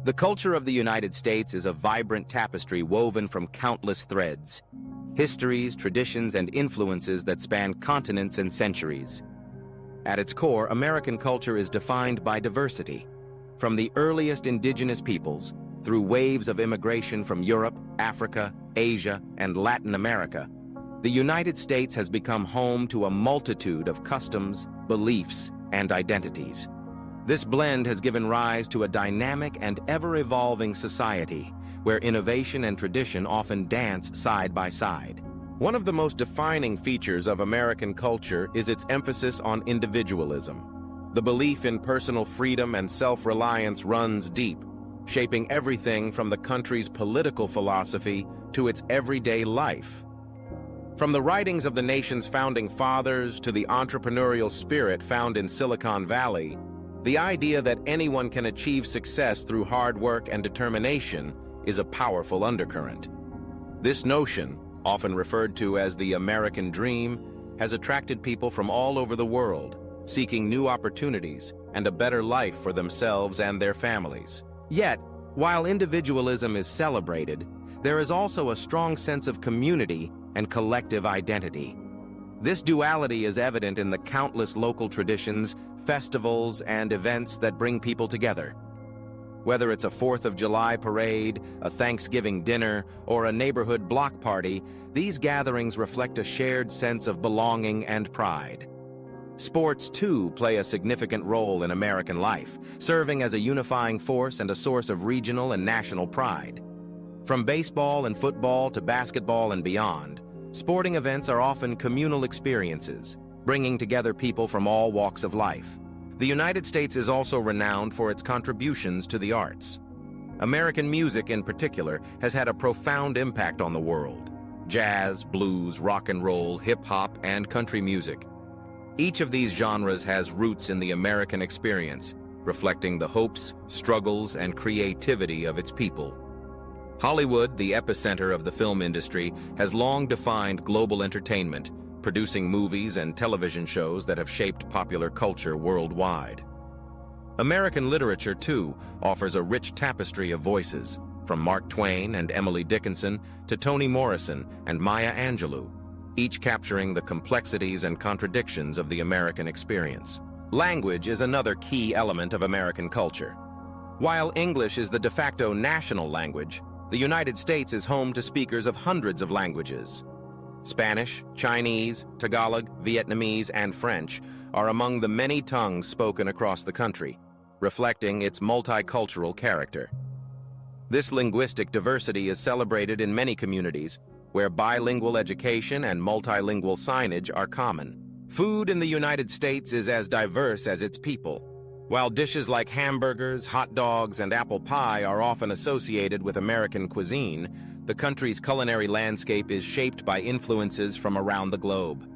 The culture of the United States is a vibrant tapestry woven from countless threads, histories, traditions, and influences that span continents and centuries. At its core, American culture is defined by diversity. From the earliest indigenous peoples, through waves of immigration from Europe, Africa, Asia, and Latin America, the United States has become home to a multitude of customs, beliefs, and identities. This blend has given rise to a dynamic and ever-evolving society where innovation and tradition often dance side by side. One of the most defining features of American culture is its emphasis on individualism. The belief in personal freedom and self-reliance runs deep, shaping everything from the country's political philosophy to its everyday life. From the writings of the nation's founding fathers to the entrepreneurial spirit found in Silicon Valley, the idea that anyone can achieve success through hard work and determination is a powerful undercurrent. This notion, often referred to as the American dream, has attracted people from all over the world, seeking new opportunities and a better life for themselves and their families. Yet, while individualism is celebrated, there is also a strong sense of community and collective identity. This duality is evident in the countless local traditions, festivals, and events that bring people together. Whether it's a 4th of July parade, a Thanksgiving dinner, or a neighborhood block party, these gatherings reflect a shared sense of belonging and pride. Sports, too, play a significant role in American life, serving as a unifying force and a source of regional and national pride. From baseball and football to basketball and beyond, sporting events are often communal experiences, bringing together people from all walks of life. The United States is also renowned for its contributions to the arts. American music, in particular, has had a profound impact on the world. Jazz, blues, rock and roll, hip-hop, and country music. Each of these genres has roots in the American experience, reflecting the hopes, struggles, and creativity of its people. Hollywood, the epicenter of the film industry, has long defined global entertainment, producing movies and television shows that have shaped popular culture worldwide. American literature, too, offers a rich tapestry of voices, from Mark Twain and Emily Dickinson to Toni Morrison and Maya Angelou, each capturing the complexities and contradictions of the American experience. Language is another key element of American culture. While English is the de facto national language, the United States is home to speakers of hundreds of languages. Spanish, Chinese, Tagalog, Vietnamese, and French are among the many tongues spoken across the country, reflecting its multicultural character. This linguistic diversity is celebrated in many communities, where bilingual education and multilingual signage are common. Food in the United States is as diverse as its people. While dishes like hamburgers, hot dogs, and apple pie are often associated with American cuisine, the country's culinary landscape is shaped by influences from around the globe.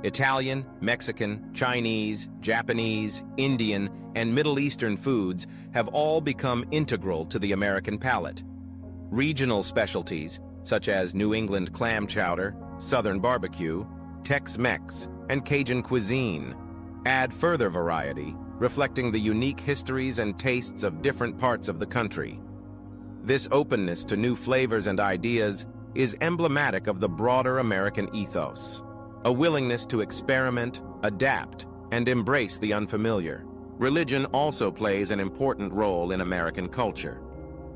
Italian, Mexican, Chinese, Japanese, Indian, and Middle Eastern foods have all become integral to the American palate. Regional specialties, such as New England clam chowder, Southern barbecue, Tex-Mex, and Cajun cuisine, add further variety, reflecting the unique histories and tastes of different parts of the country. This openness to new flavors and ideas is emblematic of the broader American ethos, a willingness to experiment, adapt, and embrace the unfamiliar. Religion also plays an important role in American culture.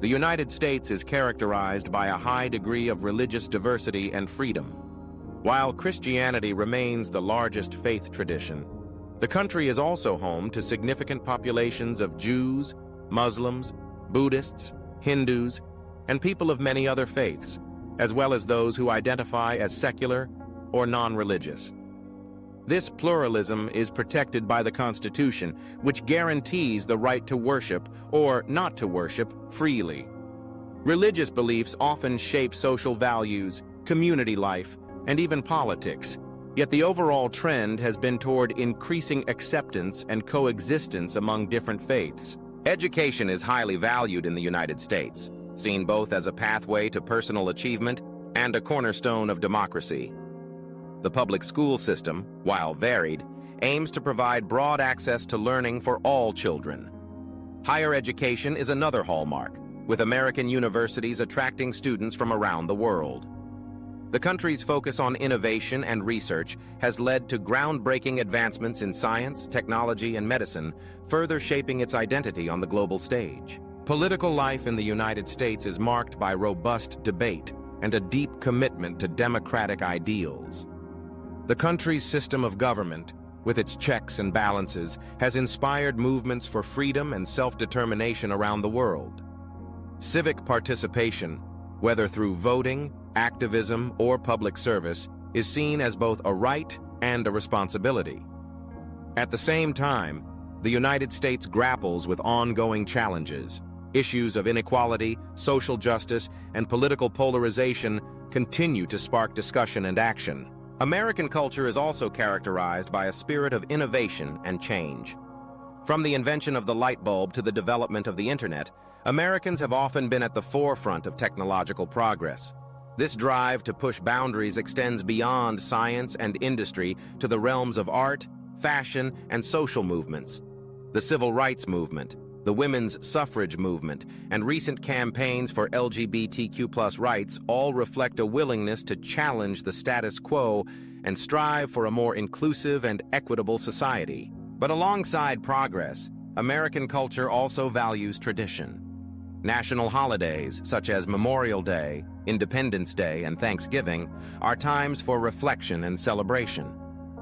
The United States is characterized by a high degree of religious diversity and freedom. While Christianity remains the largest faith tradition, the country is also home to significant populations of Jews, Muslims, Buddhists, Hindus, and people of many other faiths, as well as those who identify as secular or non-religious. This pluralism is protected by the Constitution, which guarantees the right to worship or not to worship freely. Religious beliefs often shape social values, community life, and even politics. Yet the overall trend has been toward increasing acceptance and coexistence among different faiths. Education is highly valued in the United States, seen both as a pathway to personal achievement and a cornerstone of democracy. The public school system, while varied, aims to provide broad access to learning for all children. Higher education is another hallmark, with American universities attracting students from around the world. The country's focus on innovation and research has led to groundbreaking advancements in science, technology, and medicine, further shaping its identity on the global stage. Political life in the United States is marked by robust debate and a deep commitment to democratic ideals. The country's system of government, with its checks and balances, has inspired movements for freedom and self-determination around the world. Civic participation, whether through voting, activism, or public service, is seen as both a right and a responsibility. At the same time, the United States grapples with ongoing challenges. Issues of inequality, social justice, and political polarization continue to spark discussion and action. American culture is also characterized by a spirit of innovation and change. From the invention of the light bulb to the development of the internet, Americans have often been at the forefront of technological progress. This drive to push boundaries extends beyond science and industry to the realms of art, fashion, and social movements. The civil rights movement, the women's suffrage movement, and recent campaigns for LGBTQ+ rights all reflect a willingness to challenge the status quo and strive for a more inclusive and equitable society. But alongside progress, American culture also values tradition. National holidays, such as Memorial Day, Independence Day, and Thanksgiving, are times for reflection and celebration.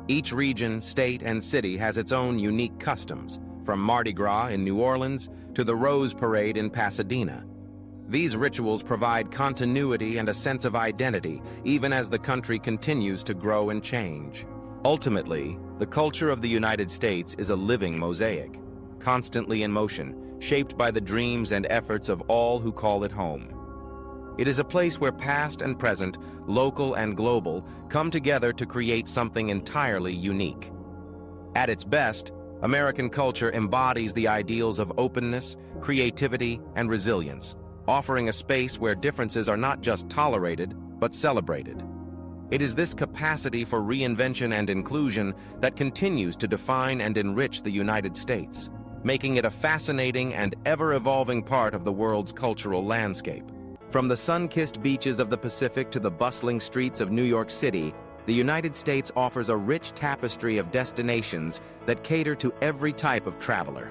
Each region, state, and city has its own unique customs, from Mardi Gras in New Orleans to the Rose Parade in Pasadena. These rituals provide continuity and a sense of identity, even as the country continues to grow and change. Ultimately, the culture of the United States is a living mosaic, constantly in motion, shaped by the dreams and efforts of all who call it home. It is a place where past and present, local and global, come together to create something entirely unique. At its best, American culture embodies the ideals of openness, creativity, and resilience, offering a space where differences are not just tolerated, but celebrated. It is this capacity for reinvention and inclusion that continues to define and enrich the United States, making it a fascinating and ever-evolving part of the world's cultural landscape. From the sun-kissed beaches of the Pacific to the bustling streets of New York City, the United States offers a rich tapestry of destinations that cater to every type of traveler.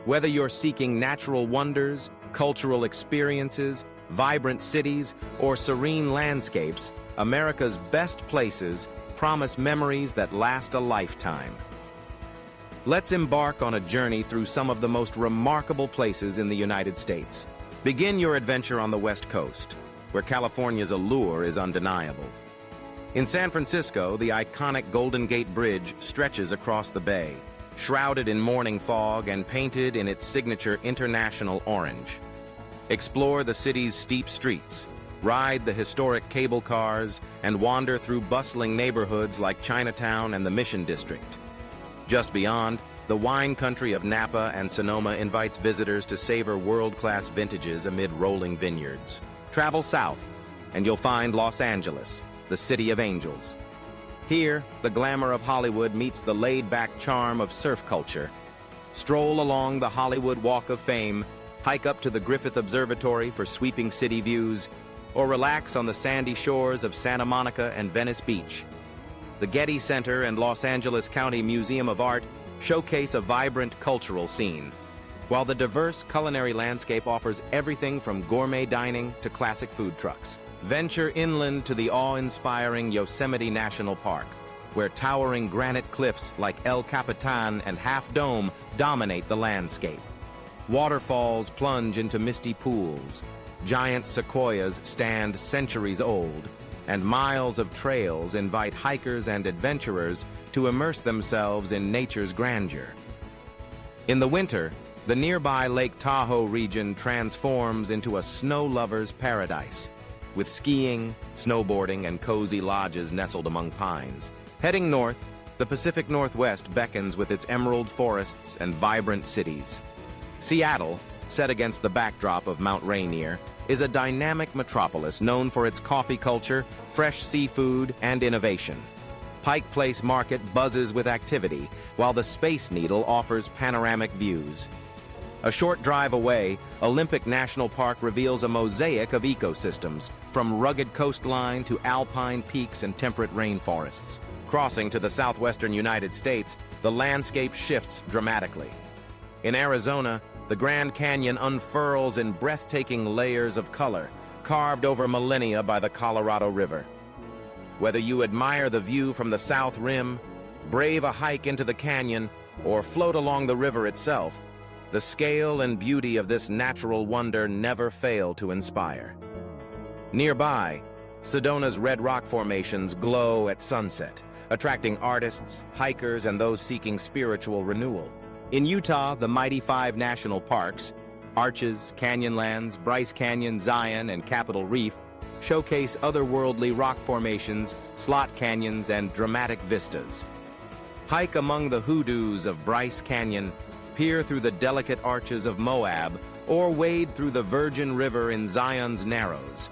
Whether you're seeking natural wonders, cultural experiences, vibrant cities, or serene landscapes, America's best places promise memories that last a lifetime. Let's embark on a journey through some of the most remarkable places in the United States. Begin your adventure on the West Coast, where California's allure is undeniable. In San Francisco, the iconic Golden Gate Bridge stretches across the bay, shrouded in morning fog and painted in its signature international orange. Explore the city's steep streets, ride the historic cable cars, and wander through bustling neighborhoods like Chinatown and the Mission District. Just beyond, the wine country of Napa and Sonoma invites visitors to savor world-class vintages amid rolling vineyards. Travel south, and you'll find Los Angeles, the city of angels. Here, the glamour of Hollywood meets the laid-back charm of surf culture. Stroll along the Hollywood Walk of Fame, hike up to the Griffith Observatory for sweeping city views, or relax on the sandy shores of Santa Monica and Venice Beach. The Getty Center and Los Angeles County Museum of Art showcase a vibrant cultural scene, while the diverse culinary landscape offers everything from gourmet dining to classic food trucks. Venture inland to the awe-inspiring Yosemite National Park, where towering granite cliffs like El Capitan and Half Dome dominate the landscape. Waterfalls plunge into misty pools, giant sequoias stand centuries old, and miles of trails invite hikers and adventurers to immerse themselves in nature's grandeur. In the winter, the nearby Lake Tahoe region transforms into a snow lover's paradise, with skiing, snowboarding, and cozy lodges nestled among pines. Heading north, the Pacific Northwest beckons with its emerald forests and vibrant cities. Seattle, set against the backdrop of Mount Rainier, is a dynamic metropolis known for its coffee culture, fresh seafood, and innovation. Pike Place Market buzzes with activity, while the Space Needle offers panoramic views. A short drive away, Olympic National Park reveals a mosaic of ecosystems, from rugged coastline to alpine peaks and temperate rainforests. Crossing to the southwestern United States, the landscape shifts dramatically. In Arizona, the Grand Canyon unfurls in breathtaking layers of color, carved over millennia by the Colorado River. Whether you admire the view from the South Rim, brave a hike into the canyon, or float along the river itself, the scale and beauty of this natural wonder never fail to inspire. Nearby, Sedona's red rock formations glow at sunset, attracting artists, hikers, and those seeking spiritual renewal. In Utah, the mighty 5 national parks, Arches, Canyonlands, Bryce Canyon, Zion, and Capitol Reef, showcase otherworldly rock formations, slot canyons, and dramatic vistas. Hike among the hoodoos of Bryce Canyon, peer through the delicate arches of Moab, or wade through the Virgin River in Zion's Narrows.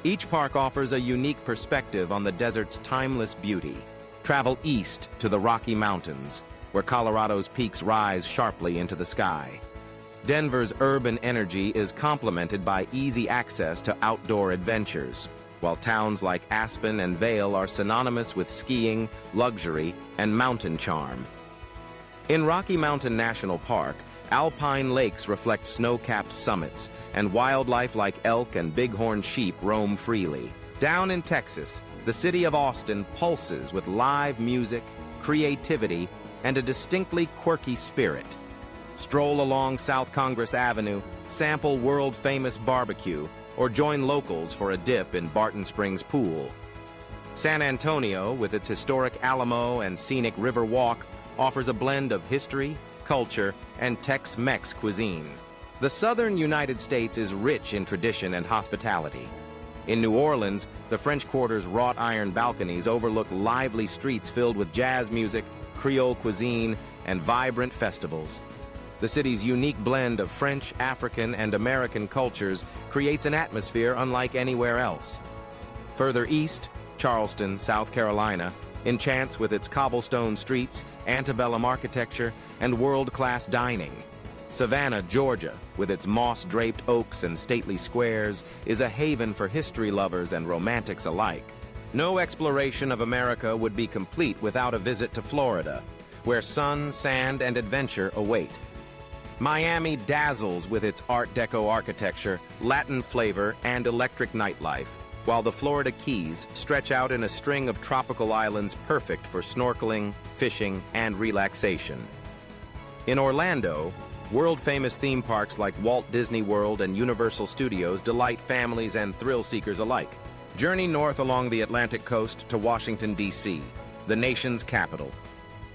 Each park offers a unique perspective on the desert's timeless beauty. Travel east to the Rocky Mountains, where Colorado's peaks rise sharply into the sky. Denver's urban energy is complemented by easy access to outdoor adventures, while towns like Aspen and Vail are synonymous with skiing, luxury, and mountain charm. In Rocky Mountain National Park, alpine lakes reflect snow-capped summits, and wildlife like elk and bighorn sheep roam freely. Down in Texas, the city of Austin pulses with live music, creativity, and a distinctly quirky spirit. Stroll along South Congress Avenue, sample world-famous barbecue, or join locals for a dip in Barton Springs Pool. San Antonio, with its historic Alamo and scenic River Walk, offers a blend of history, culture, and Tex-Mex cuisine. The southern United States is rich in tradition and hospitality. In New Orleans, the French Quarter's wrought iron balconies overlook lively streets filled with jazz music, Creole cuisine, and vibrant festivals. The city's unique blend of French, African, and American cultures creates an atmosphere unlike anywhere else. Further east, Charleston, South Carolina, enchants with its cobblestone streets, antebellum architecture, and world-class dining. Savannah, Georgia, with its moss-draped oaks and stately squares, is a haven for history lovers and romantics alike. No exploration of America would be complete without a visit to Florida, where sun, sand, and adventure await. Miami dazzles with its Art Deco architecture, Latin flavor, and electric nightlife, while the Florida Keys stretch out in a string of tropical islands perfect for snorkeling, fishing, and relaxation. In Orlando, world-famous theme parks like Walt Disney World and Universal Studios delight families and thrill-seekers alike. Journey north along the Atlantic coast to Washington, D.C., the nation's capital.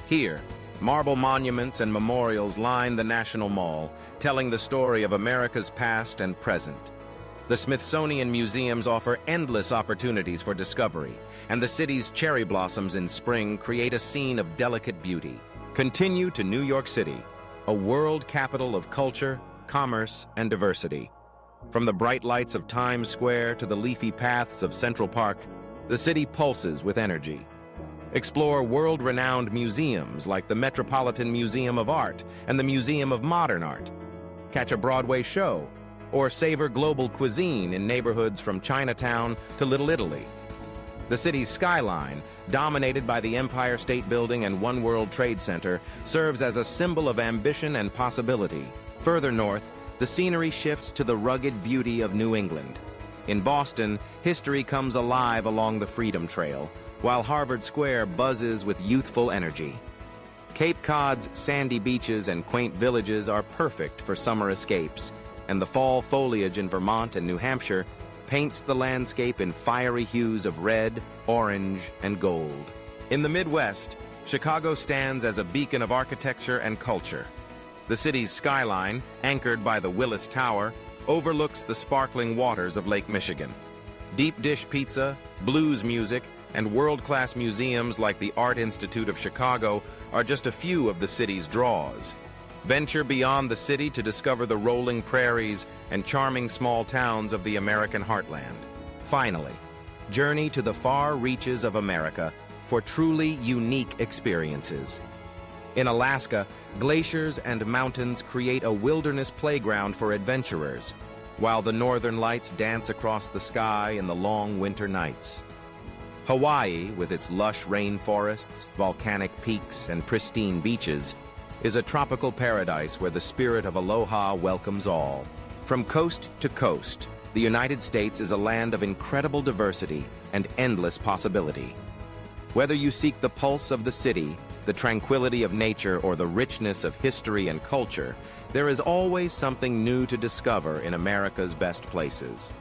Here, marble monuments and memorials line the National Mall, telling the story of America's past and present. The Smithsonian Museums offer endless opportunities for discovery, and the city's cherry blossoms in spring create a scene of delicate beauty. Continue to New York City, a world capital of culture, commerce, and diversity. From the bright lights of Times Square to the leafy paths of Central Park, the city pulses with energy. Explore world-renowned museums like the Metropolitan Museum of Art and the Museum of Modern Art. Catch a Broadway show, or savor global cuisine in neighborhoods from Chinatown to Little Italy. The city's skyline, dominated by the Empire State Building and One World Trade Center, serves as a symbol of ambition and possibility. Further north, the scenery shifts to the rugged beauty of New England. In Boston, history comes alive along the Freedom Trail, while Harvard Square buzzes with youthful energy. Cape Cod's sandy beaches and quaint villages are perfect for summer escapes, and the fall foliage in Vermont and New Hampshire paints the landscape in fiery hues of red, orange, and gold. In the Midwest, Chicago stands as a beacon of architecture and culture. The city's skyline, anchored by the Willis Tower, overlooks the sparkling waters of Lake Michigan. Deep dish pizza, blues music, and world-class museums like the Art Institute of Chicago are just a few of the city's draws. Venture beyond the city to discover the rolling prairies and charming small towns of the American heartland. Finally, journey to the far reaches of America for truly unique experiences. In Alaska, glaciers and mountains create a wilderness playground for adventurers, while the northern lights dance across the sky in the long winter nights. Hawaii, with its lush rainforests, volcanic peaks, and pristine beaches, is a tropical paradise where the spirit of aloha welcomes all. From coast to coast, the United States is a land of incredible diversity and endless possibility. Whether you seek the pulse of the city, the tranquility of nature, or the richness of history and culture, there is always something new to discover in America's best places.